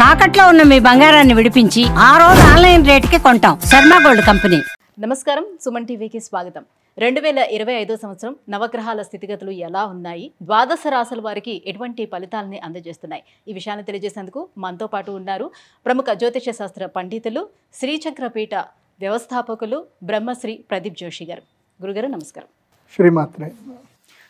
తాకట్లో ఉన్న మీ బంగారాన్ని విడిపించి ఆ రోజు ఆన్లైన్ రేటుకి కొంటాం. Sharma gold company. నమస్కారం, సుమన్ టీవీకి స్వాగతం. 2025 సంవత్సరం నవగ్రహాల స్థితిగతులు ఎలా ఉన్నాయి, ద్వాదశ రాశుల వారికి ఎటువంటి ఫలితాలని అందజేస్తున్నాయి, ఈ విషయాన్ని తెలియజేసేందుకు మనతో పాటు ఉన్నారు ప్రముఖ జ్యోతిష శాస్త్ర పండితులు, శ్రీచక్రపీఠ వ్యవస్థాపకులు బ్రహ్మశ్రీ ప్రదీప్ జోషి గారు. గురుగారు నమస్కారం. శ్రీమాత్రే.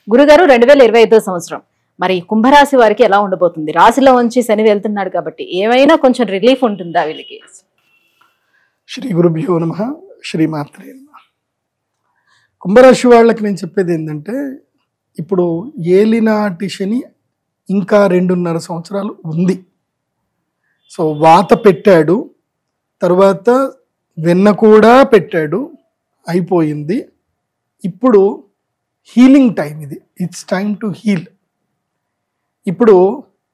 గురుగారు, 2025 సంవత్సరం మరి కుంభరాశి వారికి ఎలా ఉండబోతుంది? రాశిలో ఉంచి శని వెళ్తున్నాడు కాబట్టి ఏమైనా కొంచెం రిలీఫ్ ఉంటుందా వీళ్ళకి? శ్రీ గురుభ్యో నమః. శ్రీమాత్రే. కుంభరాశి వాళ్ళకి నేను చెప్పేది ఏంటంటే, ఇప్పుడు ఏలినాటి శని ఇంకా 2.5 సంవత్సరాలు ఉంది. సో వాత పెట్టాడు, తర్వాత వెన్న కూడా పెట్టాడు, అయిపోయింది. ఇప్పుడు హీలింగ్ టైం ఇది. It's time to heal. ఇప్పుడు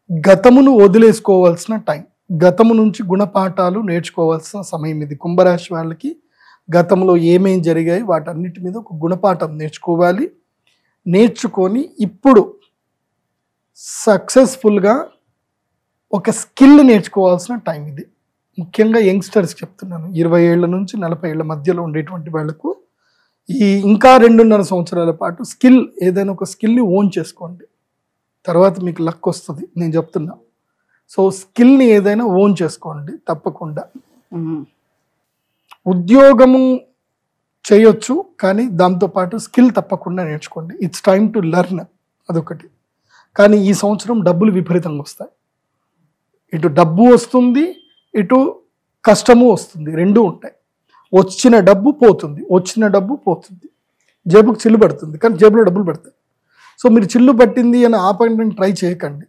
గతమును వదిలేసుకోవాల్సిన టైం, గతము నుంచి గుణపాఠాలు నేర్చుకోవాల్సిన సమయం ఇది. కుంభరాశి వాళ్ళకి గతంలో ఏమేం జరిగాయి వాటన్నిటి మీద ఒక గుణపాఠం నేర్చుకోవాలి. నేర్చుకొని ఇప్పుడు సక్సెస్ఫుల్గా ఒక స్కిల్ నేర్చుకోవాల్సిన టైం ఇది. ముఖ్యంగా యంగ్స్టర్స్ చెప్తున్నాను, 20 ఏళ్ల నుంచి 40 ఏళ్ల మధ్యలో ఉండేటువంటి వాళ్లకు ఈ ఇంకా 2.5 సంవత్సరాల పాటు స్కిల్, ఏదైనా ఒక స్కిల్ని ఓన్ చేసుకోండి. తర్వాత మీకు లక్ వస్తుంది, నేను చెప్తున్నా. సో స్కిల్ని ఏదైనా ఓన్ చేసుకోండి తప్పకుండా. ఉద్యోగము చేయొచ్చు, కానీ దాంతోపాటు స్కిల్ తప్పకుండా నేర్చుకోండి. ఇట్స్ టైమ్ టు లెర్న్, అదొకటి. కానీ ఈ సంవత్సరం డబ్బులు విపరీతంగా వస్తాయి. ఇటు డబ్బు వస్తుంది, ఇటు కష్టము వస్తుంది, రెండూ ఉంటాయి. వచ్చిన డబ్బు పోతుంది, జేబుకు చిల్లు పడుతుంది, కానీ జేబులో డబ్బులు పడతాయి. సో మీరు చిల్లు పట్టింది అని ఆపండి ట్రై చేయకండి.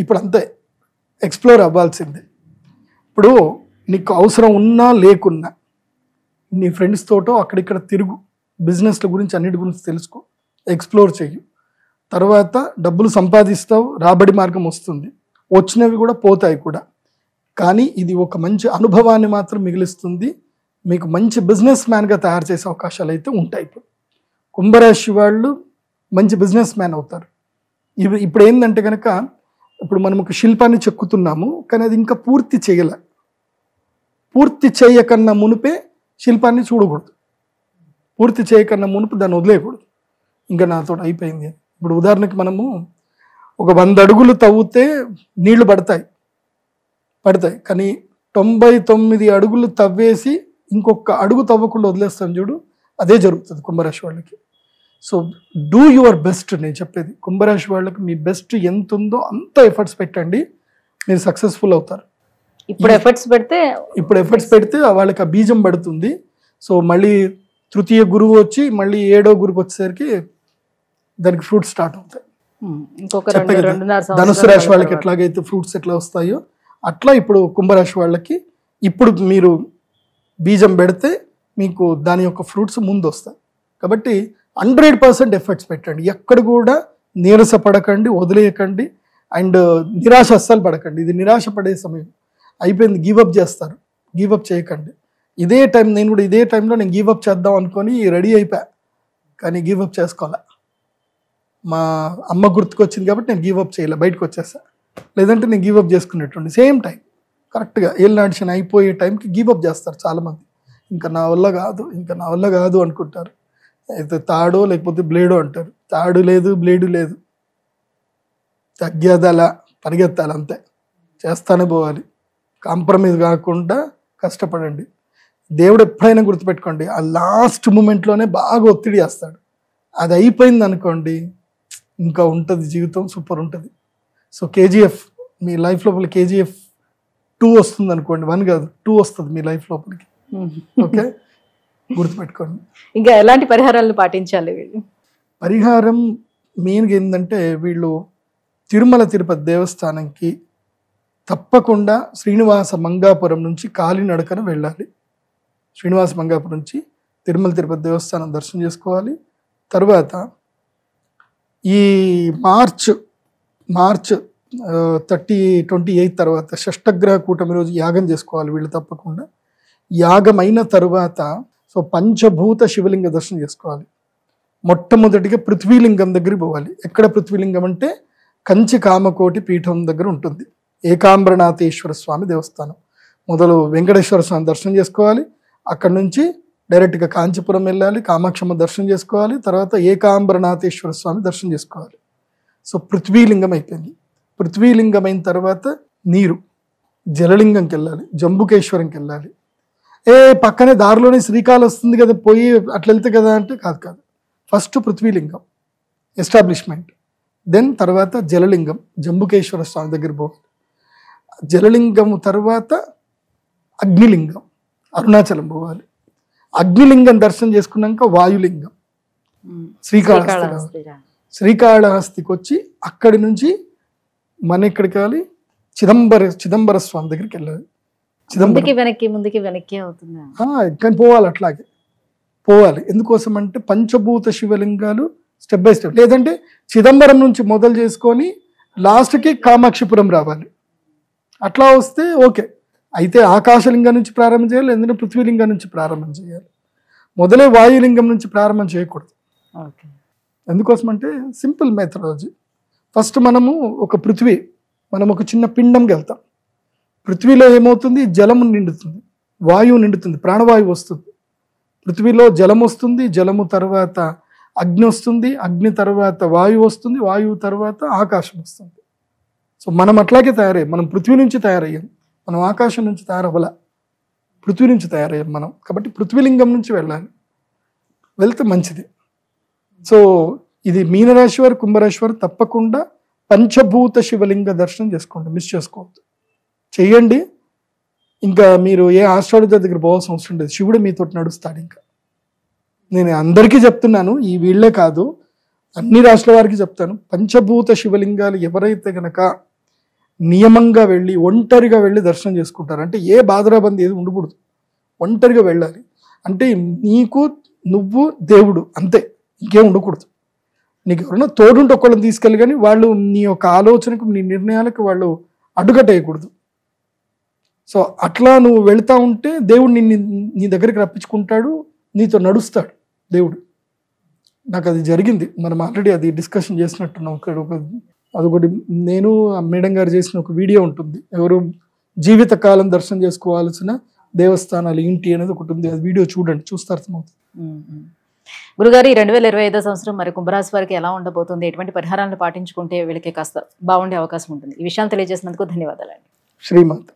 ఇప్పుడు అంతే, ఎక్స్ప్లోర్ అవ్వాల్సిందే. ఇప్పుడు నీకు అవసరం ఉన్నా లేకున్నా నీ ఫ్రెండ్స్ తోటో అక్కడిక్కడ తిరుగు, బిజినెస్ల గురించి అన్నిటి గురించి తెలుసుకో, ఎక్స్ప్లోర్ చెయ్యి. తర్వాత డబ్బులు సంపాదిస్తావు, రాబడి మార్గం వస్తుంది, వచ్చినవి కూడా పోతాయి కూడా. కానీ ఇది ఒక మంచి అనుభవాన్ని మాత్రం మిగిలిస్తుంది. మీకు మంచి బిజినెస్ మ్యాన్గా తయారు చేసే అవకాశాలు అయితే ఉంటాయి. ఇప్పుడు కుంభరాశి వాళ్ళు మంచి బిజినెస్ మ్యాన్ అవుతారు. ఇప్పుడు ఏంటంటే కనుక, ఇప్పుడు మనం ఒక శిల్పాన్ని చెక్కుతున్నాము, కానీ అది ఇంకా పూర్తి చేయకన్నా మునిపే శిల్పాన్ని చూడకూడదు. పూర్తి చేయకన్నా మునుపు దాన్ని వదిలేయకూడదు, ఇంకా నాతో అయిపోయింది. ఇప్పుడు ఉదాహరణకి మనము ఒక 100 అడుగులు తవ్వితే నీళ్లు పడతాయి, కానీ 99 అడుగులు తవ్వేసి ఇంకొక అడుగు తవ్వకుండా వదిలేస్తాం చూడు, అదే జరుగుతుంది కుంభరాశి వాళ్ళకి. So do your best. నేను చెప్పేది కుంభరాశి వాళ్ళకి, మీ బెస్ట్ ఎంత ఉందో అంత ఎఫర్ట్స్ పెట్టండి, మీరు సక్సెస్ఫుల్ అవుతారు. ఇప్పుడు ఎఫర్ట్స్ పెడితే వాళ్ళకి ఆ బీజం పడుతుంది. సో మళ్ళీ తృతీయ గురువు వచ్చి మళ్ళీ 7వ గురువు వచ్చేసరికి దానికి ఫ్రూట్స్ స్టార్ట్ అవుతాయి. ధనుసు రాశి వాళ్ళకి ఎట్లాగైతే ఫ్రూట్స్ ఎట్లా వస్తాయో అట్లా ఇప్పుడు కుంభరాశి వాళ్ళకి ఇప్పుడు మీరు బీజం పెడితే మీకు దాని యొక్క ఫ్రూట్స్ ముందు వస్తాయి. కాబట్టి 100% ఎఫర్ట్స్ పెట్టండి, ఎక్కడ కూడా నీరస పడకండి, వదిలేయకండి. అండ్ నిరాశ అస్సలు పడకండి. ఇది నిరాశ పడే సమయం అయిపోయింది, గివప్ చేస్తారు. గివప్ చేయకండి. ఇదే టైం, నేను కూడా ఇదే టైంలో నేను గివప్ చేద్దాం అనుకొని రెడీ అయిపోయా, కానీ గివప్ చేసుకోవాలా. మా అమ్మ గుర్తుకొచ్చింది కాబట్టి నేను గివప్ చేయలే, బయటకు వచ్చేసా. లేదంటే నేను గివప్ చేసుకునేటువంటి సేమ్ టైం కరెక్ట్గా ఏళ్ళనాటి శని అయిపోయే టైంకి గివప్ చేస్తారు చాలామంది. ఇంకా నా వల్ల కాదు అనుకుంటారు. అయితే తాడో లేకపోతే బ్లేడో అంటారు. తాడు లేదు, బ్లేడు లేదు, తగ్గేదలా పరిగెత్తాలి, అంతే. చేస్తానే పోవాలి, కాంప్రమైజ్ కాకుండా కష్టపడండి. దేవుడు ఎప్పుడైనా గుర్తుపెట్టుకోండి, ఆ లాస్ట్ మూమెంట్లోనే బాగా ఒత్తిడి చేస్తాడు. అది అయిపోయింది అనుకోండి, ఇంకా ఉంటుంది జీవితం, సూపర్ ఉంటుంది. సో కేజీఎఫ్ మీ లైఫ్ లోపల KGF 2 వస్తుంది అనుకోండి, 1 కాదు 2 వస్తుంది మీ లైఫ్ లోపలికి. ఓకే, గుర్తుపెట్టుకోండి. ఇంకా ఎలాంటి పరిహారాలను పాటించాలి వీళ్ళు? పరిహారం మెయిన్గా ఏంటంటే, వీళ్ళు తిరుమల తిరుపతి దేవస్థానంకి తప్పకుండా శ్రీనివాస మంగాపురం నుంచి కాలినడకన వెళ్ళాలి. శ్రీనివాస మంగాపురం నుంచి తిరుమల తిరుపతి దేవస్థానం దర్శనం చేసుకోవాలి. తర్వాత ఈ మార్చ్ 28 తర్వాత షష్టగ్రహ కూటమి రోజు యాగం చేసుకోవాలి వీళ్ళు తప్పకుండా. యాగం అయిన తర్వాత సో పంచభూత శివలింగ దర్శనం చేసుకోవాలి. మొట్టమొదటిగా పృథ్వీలింగం దగ్గరికి పోవాలి. ఎక్కడ పృథ్వీలింగం అంటే కంచి కామకోటి పీఠం దగ్గర ఉంటుంది. ఏకాంబరనాథేశ్వర స్వామి దేవస్థానం. మొదలు వెంకటేశ్వర స్వామి దర్శనం చేసుకోవాలి, అక్కడ నుంచి డైరెక్ట్గా కాంచీపురం వెళ్ళాలి, కామాక్షమ్మ దర్శనం చేసుకోవాలి, తర్వాత ఏకాంబరనాథేశ్వర స్వామి దర్శనం చేసుకోవాలి. సో పృథ్వీలింగం అయిపోయింది. పృథ్వీలింగం అయిన తర్వాత నీరు, జలలింగంకి వెళ్ళాలి, జంబుకేశ్వరంకి వెళ్ళాలి. పక్కనే దారిలోనే శ్రీకాళ వస్తుంది కదా, పోయి అట్లా వెళ్తే కదా అంటే కాదు. ఫస్ట్ పృథ్వీలింగం ఎస్టాబ్లిష్మెంట్, దెన్ తర్వాత జలలింగం జంబుకేశ్వర స్వామి దగ్గర పోవాలి. జలలింగం తర్వాత అగ్నిలింగం అరుణాచలం పోవాలి. అగ్నిలింగం దర్శనం చేసుకున్నాక వాయులింగం శ్రీకాళహస్తి. శ్రీకాళహస్తికి వచ్చి అక్కడి నుంచి మన ఎక్కడికి వెళ్ళాలి, చిదంబర స్వామి దగ్గరికి వెళ్ళాలి. ముందుకి వెనక్కి అవుతుంది కానీ పోవాలి, అట్లాగే పోవాలి. ఎందుకోసం అంటే పంచభూత శివలింగాలు స్టెప్ బై స్టెప్, లేదంటే చిదంబరం నుంచి మొదలు చేసుకొని లాస్ట్కి కామాక్షిపురం రావాలి. అట్లా వస్తే ఓకే. అయితే ఆకాశలింగం నుంచి ప్రారంభం చేయాలి, లేదంటే పృథ్వీలింగం నుంచి ప్రారంభం చేయాలి. మొదలే వాయులింగం నుంచి ప్రారంభం చేయకూడదు. ఎందుకోసం అంటే సింపుల్ మెథడాలజీ. ఫస్ట్ మనం ఒక చిన్న పిండంకి వెళ్తాం. పృథ్వీలో ఏమవుతుంది, జలము నిండుతుంది, వాయువు నిండుతుంది, ప్రాణవాయువు వస్తుంది. పృథ్వీలో జలం వస్తుంది, జలము తర్వాత అగ్ని వస్తుంది, అగ్ని తర్వాత వాయువు వస్తుంది, వాయువు తర్వాత ఆకాశం వస్తుంది. సో మనం అట్లాగే తయారయ్యాం. మనం పృథ్వీ నుంచి తయారయ్యాం, మనం ఆకాశం నుంచి తయారవ్వాల, పృథ్వీ నుంచి తయారయ్యాం మనం. కాబట్టి పృథ్వీలింగం నుంచి వెళ్తే మంచిది. సో ఇది మీనరాశి వారు, కుంభరాశి వారు తప్పకుండా పంచభూత శివలింగ దర్శనం చేసుకోండి, మిస్ చేసుకోవద్దు, చెయ్యండి. ఇంకా మీరు ఏ ఆస్ట్రాలజర్ దగ్గర పోవాల్సిన అవసరం లేదు, శివుడు మీతో నడుస్తాడు. ఇంకా నేను అందరికీ చెప్తున్నాను, ఈ వీళ్ళే కాదు అన్ని రాష్ట్రాల వారికి చెప్తాను. పంచభూత శివలింగాలు ఎవరైతే గనక నియమంగా వెళ్ళి ఒంటరిగా వెళ్ళి దర్శనం చేసుకుంటారు, అంటే ఏ బాధరాబంది ఏది ఉండకూడదు, ఒంటరిగా వెళ్ళాలి. అంటే నీకు నువ్వు దేవుడు అంతే, ఇంకేం ఉండకూడదు. నీకు ఎవరైనా తోడుంటే ఒకళ్ళని తీసుకెళ్ళి, కానీ వాళ్ళు నీ యొక్క ఆలోచనకు, నీ నిర్ణయాలకు వాళ్ళు అడ్డుకట్టేయకూడదు. సో అట్లా నువ్వు వెళ్తా ఉంటే దేవుడు నీ దగ్గరికి రప్పించుకుంటాడు, నీతో నడుస్తాడు దేవుడు. నాకు అది జరిగింది, మనం ఆల్రెడీ అది డిస్కషన్ చేసినట్టున్నాం. అదొకటి నేను మేడం గారు చేసిన ఒక వీడియో ఉంటుంది, ఎవరు జీవితకాలం దర్శనం చేసుకోవాల్సిన దేవస్థానాలు ఏంటి అనేది ఒకటి ఉంది. అది వీడియో చూడండి, చూస్తే అర్థమవుతుంది. గురుగారు, ఈ 2025 సంవత్సరం మరి కుంభరాశి వారికి ఎలా ఉండబోతుంది, ఎటువంటి పరిహారాలను పాటించుకుంటే వీళ్ళకి కాస్త బాగుండే అవకాశం ఉంటుంది, ఈ విషయాలు తెలియజేసినందుకు ధన్యవాదాలండి. శ్రీమాత.